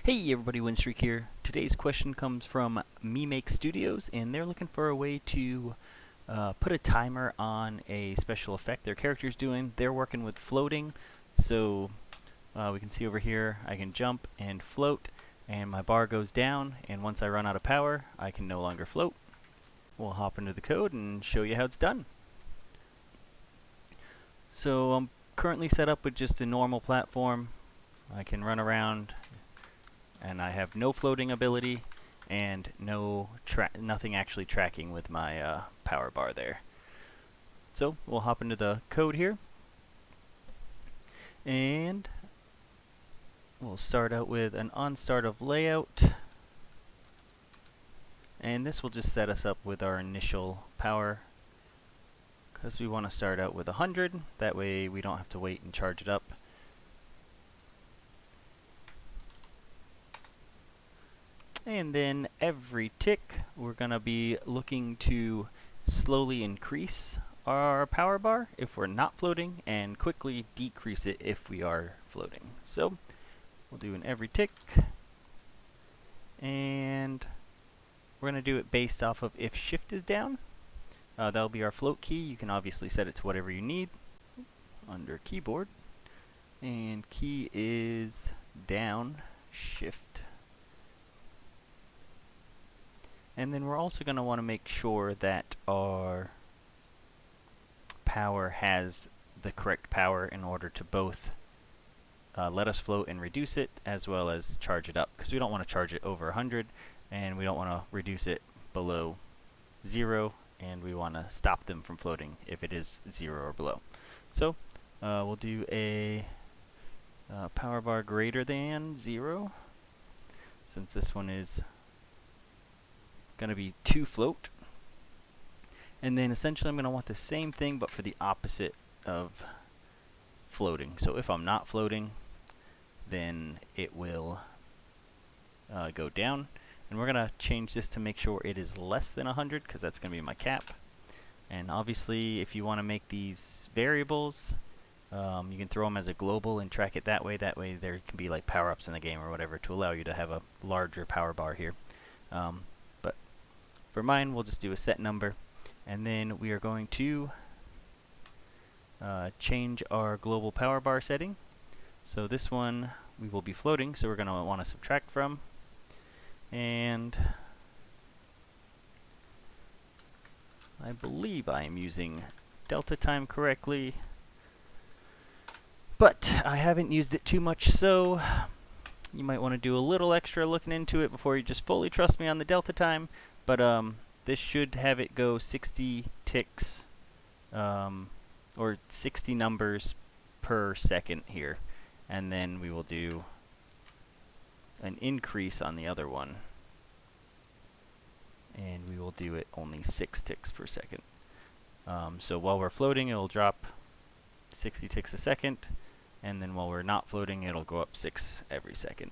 Hey everybody, Winstreak here. Today's question comes from Me Make Studios, and they're looking for a way to put a timer on a special effect their character's doing. They're working with floating, so we can see over here I can jump and float, and my bar goes down, and once I run out of power, I can no longer float. We'll hop into the code and show you how it's done. So I'm currently set up with just a normal platform. I can run around, and I have no floating ability and nothing actually tracking with my power bar there. So we'll hop into the code here, and we'll start out with an onStart of layout, and this will just set us up with our initial power because we want to start out with 100. That way we don't have to wait and charge it up. And then every tick, we're going to be looking to slowly increase our power bar if we're not floating, and quickly decrease it if we are floating. So we'll do an every tick, and we're going to do it based off of if shift is down. That'll be our float key. You can obviously set it to whatever you need under keyboard, and key is down, shift. And then we're also going to want to make sure that our power has the correct power in order to both let us float and reduce it, as well as charge it up, because we don't want to charge it over 100, and we don't want to reduce it below 0, and we want to stop them from floating if it is 0 or below. So we'll do a power bar greater than 0, since this one is going to be 2 float. And then essentially I'm going to want the same thing but for the opposite of floating. So if I'm not floating, then it will go down. And we're going to change this to make sure it is less than 100, because that's going to be my cap. And obviously if you want to make these variables, you can throw them as a global and track it that way. That way there can be like power-ups in the game or whatever to allow you to have a larger power bar here. But for mine, we'll just do a set number, and then we are going to change our global power bar setting. So this one we will be floating, so we're going to want to subtract from, and I believe I am using delta time correctly, but I haven't used it too much, so you might want to do a little extra looking into it before you just fully trust me on the delta time. But this should have it go 60 ticks, or 60 numbers per second here. And then we will do an increase on the other one, and we will do it only 6 ticks per second. So while we're floating, it'll drop 60 ticks a second, and then while we're not floating, it'll go up 6 every second.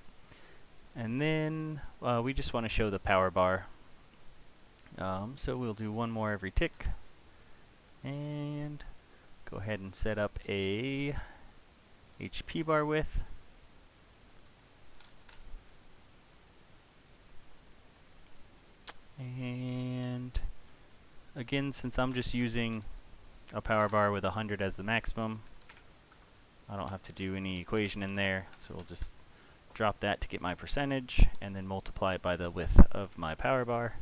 And then we just want to show the power bar. So we'll do one more every tick, and go ahead and set up a HP bar width. And again, since I'm just using a power bar with 100 as the maximum, I don't have to do any equation in there, so we'll just drop that to get my percentage, and then multiply it by the width of my power bar,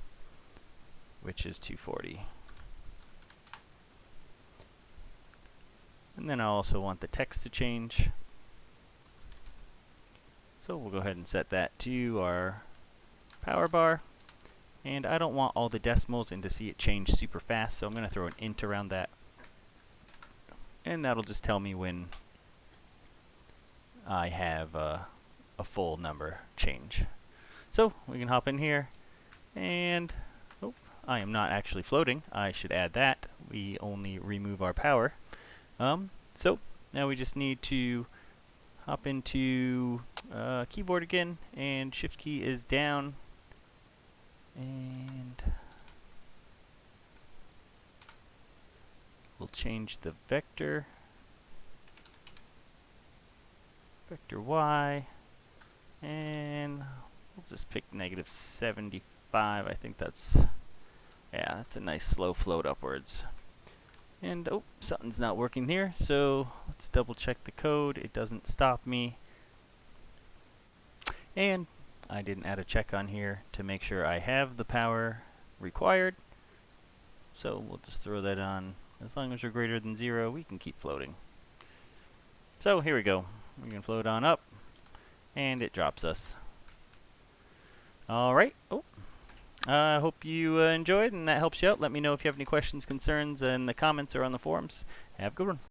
which is 240. And then I also want the text to change, so we'll go ahead and set that to our power bar. And I don't want all the decimals and to see it change super fast, so I'm going to throw an int around that, and that'll just tell me when I have a full number change. So we can hop in here, and I am not actually floating. I should add that. We only remove our power. So now we just need to hop into keyboard again, and shift key is down, and we'll change the vector Y, and just pick -75. I think that's, yeah, that's a nice slow float upwards. And oh, something's not working here, so let's double check the code. It doesn't stop me. And I didn't add a check on here to make sure I have the power required. So we'll just throw that on. As long as we're greater than 0, we can keep floating. So here we go. We can float on up, and it drops us. Alright. Oh, I hope you enjoyed and that helps you out. Let me know if you have any questions, concerns in the comments or on the forums. Have a good one.